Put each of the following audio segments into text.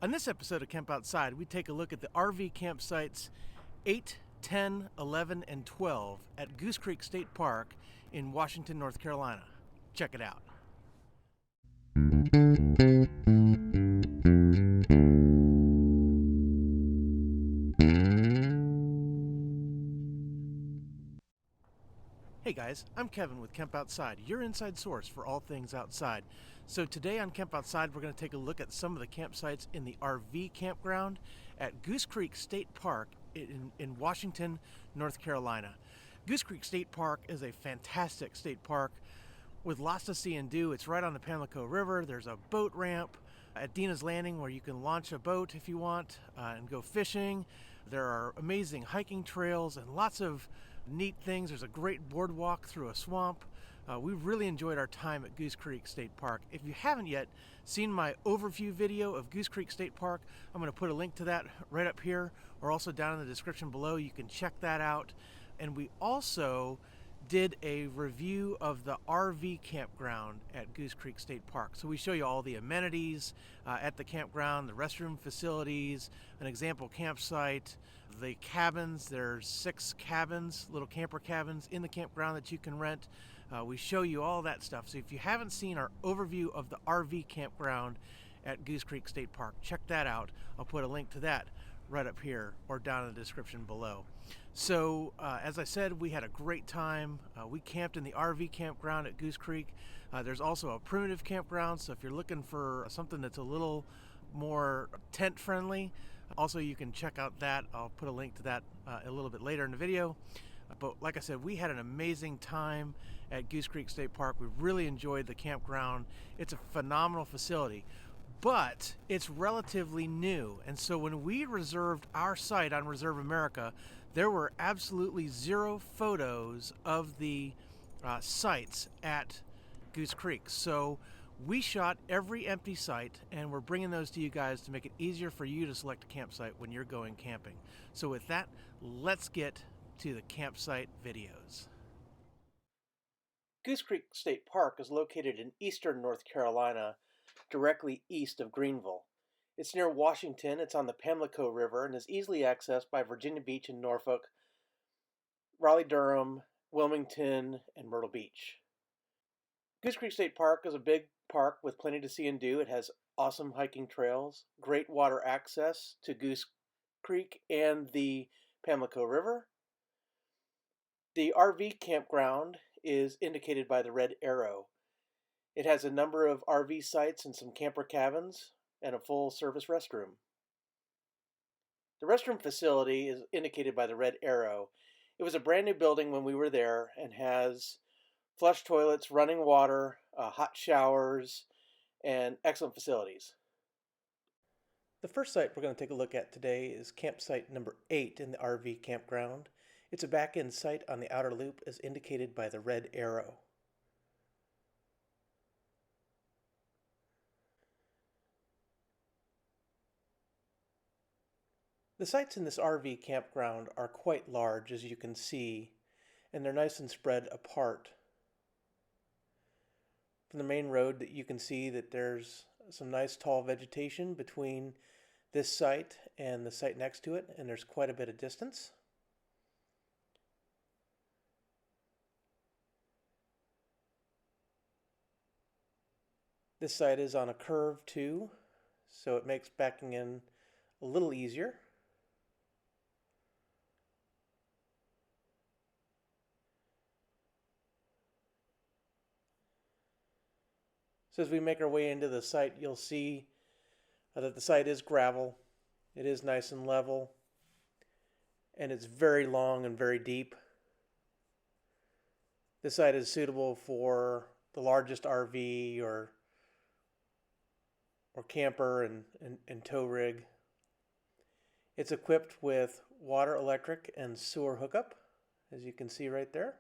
On this episode of Camp Outside, we take a look at the RV campsites 8, 10, 11, and 12 at Goose Creek State Park in Washington, North Carolina. Check it out. Hey guys, I'm Kevin with Camp Outside, your inside source for all things outside. So today on Camp Outside, we're going to take a look at some of the campsites in the RV campground at Goose Creek State Park in Washington, North Carolina. Goose Creek State Park is a fantastic state park with lots to see and do. It's right on the Pamlico River. There's a boat ramp at Dina's Landing where you can launch a boat if you want and go fishing. There are amazing hiking trails and lots of neat things. There's a great boardwalk through a swamp. We really enjoyed our time at Goose Creek State Park. If you haven't yet seen my overview video of Goose Creek State Park, I'm going to put a link to that right up here or also down in the description below. You can check that out. And we also did a review of the RV campground at Goose Creek State Park. So we show you all the amenities at the campground, the restroom facilities, an example campsite, the cabins. There's 6 cabins, little camper cabins in the campground that you can rent. We show you all that stuff. So if you haven't seen our overview of the RV campground at Goose Creek State Park, check that out. I'll put a link to that right up here or down in the description below. So as I said, we had a great time. We camped in the RV campground at Goose Creek. There's also a primitive campground, so if you're looking for something that's a little more tent friendly, also you can check out that. I'll put a link to that a little bit later in the video. But like I said, we had an amazing time at Goose Creek State Park. We really enjoyed the campground. It's a phenomenal facility, but it's relatively new. And so when we reserved our site on Reserve America, there were absolutely 0 photos of the sites at Goose Creek. So we shot every empty site, and we're bringing those to you guys to make it easier for you to select a campsite when you're going camping. So with that, let's get to the campsite videos. Goose Creek State Park is located in eastern North Carolina, directly east of Greenville. It's near Washington. It's on the Pamlico River and is easily accessed by Virginia Beach and Norfolk, Raleigh-Durham, Wilmington, and Myrtle Beach. Goose Creek State Park is a big park with plenty to see and do. It has awesome hiking trails, great water access to Goose Creek and the Pamlico River. The RV campground is indicated by the red arrow. It has a number of RV sites and some camper cabins and a full service restroom. The restroom facility is indicated by the red arrow. It was a brand new building when we were there and has flush toilets, running water, hot showers, and excellent facilities. The first site we're going to take a look at today is campsite number 8 in the RV campground. It's a back-end site on the outer loop as indicated by the red arrow. The sites in this RV campground are quite large, as you can see, and they're nice and spread apart. From the main road, that you can see that there's some nice tall vegetation between this site and the site next to it, and there's quite a bit of distance. This site is on a curve too, so it makes backing in a little easier. So as we make our way into the site, you'll see that the site is gravel. It is nice and level, and it's very long and very deep. This site is suitable for the largest RV or camper and tow rig. It's equipped with water, electric, and sewer hookup, as you can see right there.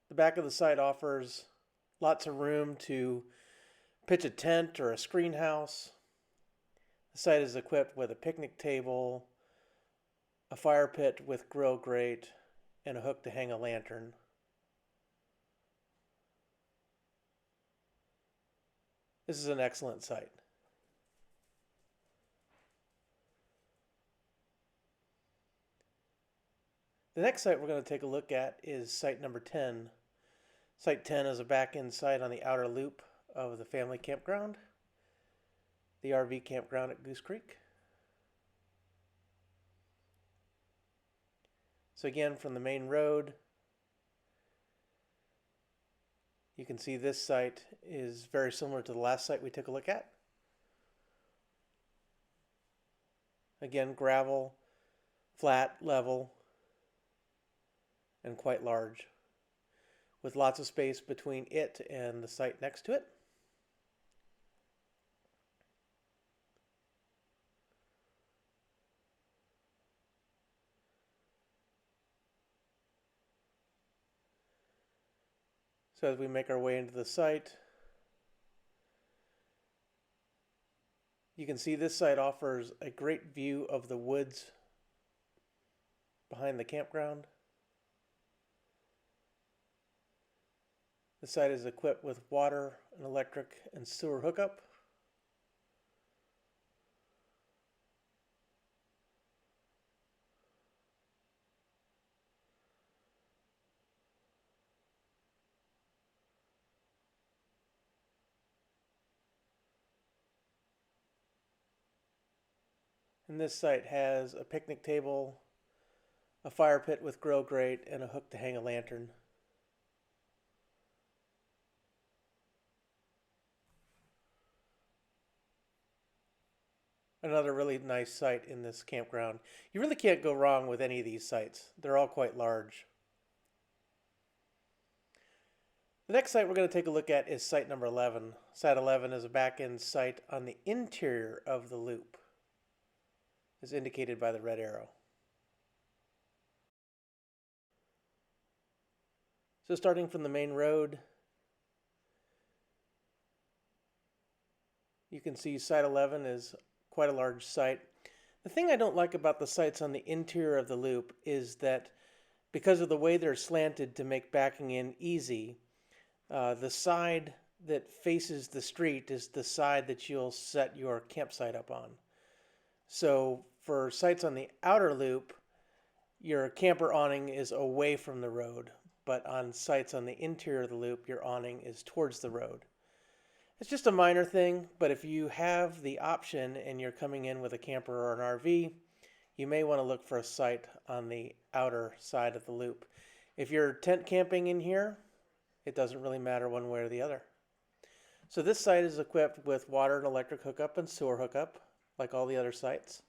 The back of the site offers lots of room to pitch a tent or a screen house. The site is equipped with a picnic table, a fire pit with grill grate, and a hook to hang a lantern. This is an excellent site. The next site we're going to take a look at is site number 10. Site 10 is a back-end site on the outer loop of the family campground, the RV campground at Goose Creek. So again, from the main road, you can see this site is very similar to the last site we took a look at. Again, gravel, flat, level, and quite large, with lots of space between it and the site next to it. So as we make our way into the site, you can see this site offers a great view of the woods behind the campground. The site is equipped with water, and electric, and sewer hookup. And this site has a picnic table, a fire pit with grill grate, and a hook to hang a lantern. Another really nice site in this campground. You really can't go wrong with any of these sites. They're all quite large. The next site we're going to take a look at is site number 11. Site 11 is a back-end site on the interior of the loop, as indicated by the red arrow. So starting from the main road, you can see site 11 is quite a large site. The thing I don't like about the sites on the interior of the loop is that because of the way they're slanted to make backing in easy, the side that faces the street is the side that you'll set your campsite up on. So for sites on the outer loop, your camper awning is away from the road, but on sites on the interior of the loop, your awning is towards the road. It's just a minor thing, but if you have the option and you're coming in with a camper or an RV, you may want to look for a site on the outer side of the loop. If you're tent camping in here, it doesn't really matter one way or the other. So this site is equipped with water and electric hookup and sewer hookup, like all the other sites.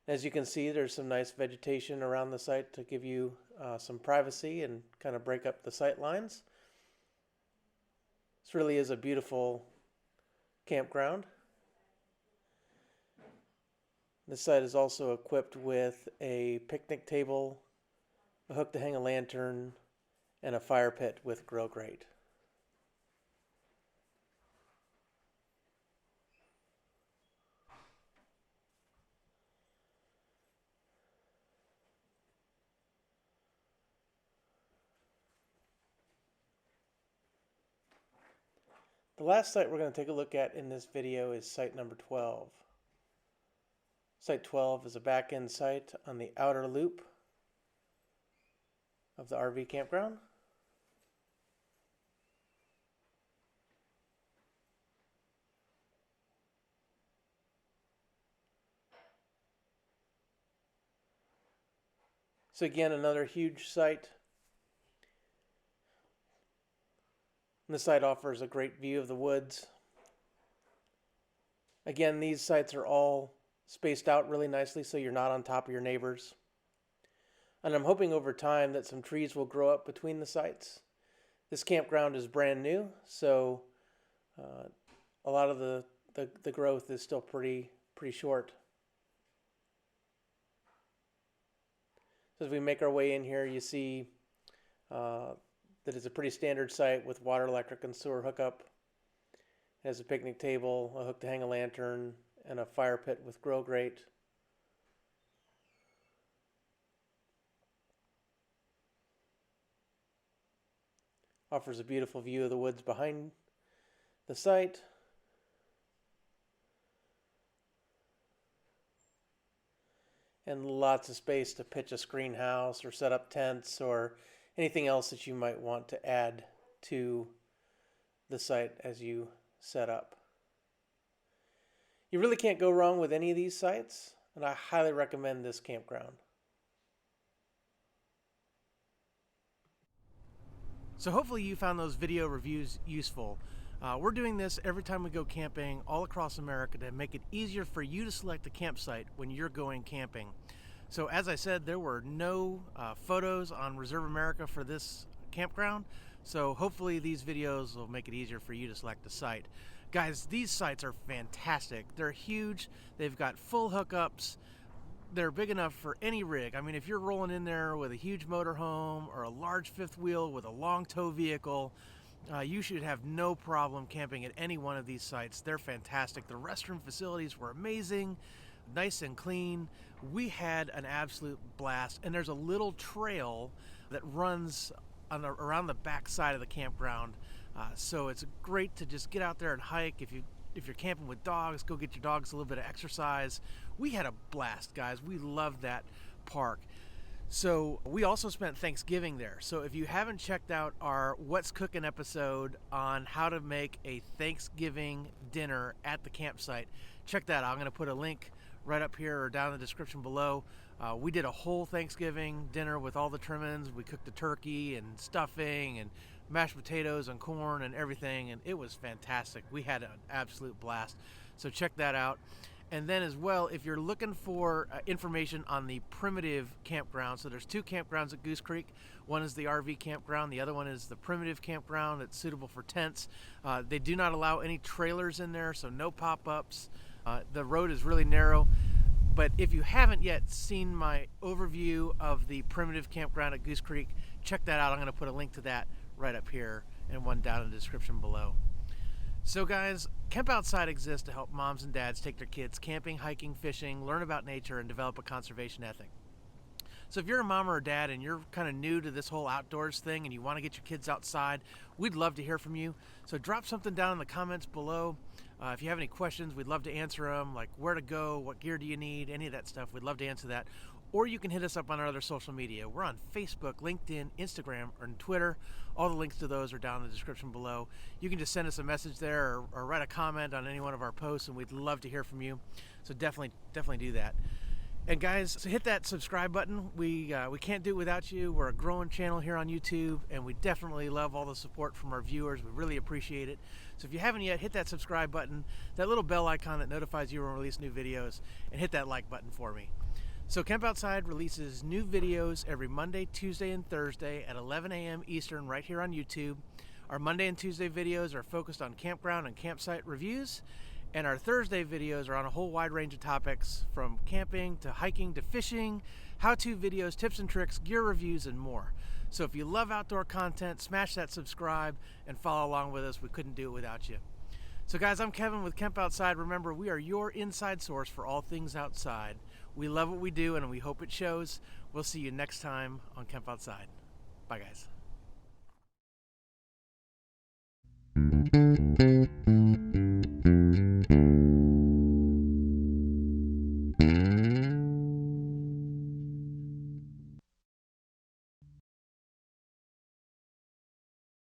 As you can see, there's some nice vegetation around the site to give you some privacy and kind of break up the sight lines. This really is a beautiful campground. This site is also equipped with a picnic table, a hook to hang a lantern, and a fire pit with grill grate. The last site we're going to take a look at in this video is site number 12. Site 12 is a back-end site on the outer loop of the RV campground. So again, another huge site. And the site offers a great view of the woods. Again, these sites are all spaced out really nicely so you're not on top of your neighbors. And I'm hoping over time that some trees will grow up between the sites. This campground is brand new, so a lot of the growth is still pretty short. So as we make our way in here, you see that it's a pretty standard site with water, electric, and sewer hookup. It has a picnic table, a hook to hang a lantern, and a fire pit with grill grate. Offers a beautiful view of the woods behind the site. And lots of space to pitch a screen house or set up tents or anything else that you might want to add to the site as you set up. You really can't go wrong with any of these sites, and I highly recommend this campground. So hopefully you found those video reviews useful. We're doing this every time we go camping all across America to make it easier for you to select a campsite when you're going camping. So as I said, there were no photos on Reserve America for this campground. So hopefully these videos will make it easier for you to select a site. Guys, these sites are fantastic. They're huge. They've got full hookups. They're big enough for any rig. I mean, if you're rolling in there with a huge motorhome or a large fifth wheel with a long tow vehicle, you should have no problem camping at any one of these sites. They're fantastic. The restroom facilities were amazing, nice and clean. We had an absolute blast, and there's a little trail that runs around the back side of the campground. So it's great to just get out there and hike. If you're camping with dogs, go get your dogs a little bit of exercise. We had a blast, guys. We loved that park. So we also spent Thanksgiving there. So if you haven't checked out our What's Cooking episode on how to make a Thanksgiving dinner at the campsite, check that out. I'm going to put a link right up here or down in the description below. We did a whole Thanksgiving dinner with all the trimmings. We cooked the turkey and stuffing and mashed potatoes and corn and everything, and it was fantastic. We had an absolute blast. So check that out. And then as well, if you're looking for information on the primitive campground, so there's two campgrounds at Goose Creek. One is the RV campground. The other one is the primitive campground that's suitable for tents. They do not allow any trailers in there, so no pop-ups. The road is really narrow. But if you haven't yet seen my overview of the primitive campground at Goose Creek, check that out. I'm going to put a link to that right up here and one down in the description below. So guys, Kemp Outside exists to help moms and dads take their kids camping, hiking, fishing, learn about nature, and develop a conservation ethic. So if you're a mom or a dad and you're kind of new to this whole outdoors thing and you want to get your kids outside, we'd love to hear from you. So drop something down in the comments below. If you have any questions, we'd love to answer them, like where to go, what gear do you need, any of that stuff. We'd love to answer that. Or you can hit us up on our other social media. We're on Facebook, LinkedIn, Instagram, or Twitter. All the links to those are down in the description below. You can just send us a message there or write a comment on any one of our posts, and we'd love to hear from you. So definitely do that. And guys, so hit that subscribe button. We can't do it without you. We're a growing channel here on YouTube, and we definitely love all the support from our viewers. We really appreciate it. So if you haven't yet, hit that subscribe button, that little bell icon that notifies you when we release new videos, and hit that like button for me. So Kemp Outside releases new videos every Monday, Tuesday, and Thursday at 11 a.m. Eastern right here on YouTube. Our Monday and Tuesday videos are focused on campground and campsite reviews, and our Thursday videos are on a whole wide range of topics from camping to hiking to fishing, how-to videos, tips and tricks, gear reviews, and more. So if you love outdoor content, smash that subscribe and follow along with us. We couldn't do it without you. So guys, I'm Kevin with Kemp Outside. Remember, we are your inside source for all things outside. We love what we do, and we hope it shows. We'll see you next time on Kemp Outside. Bye, guys.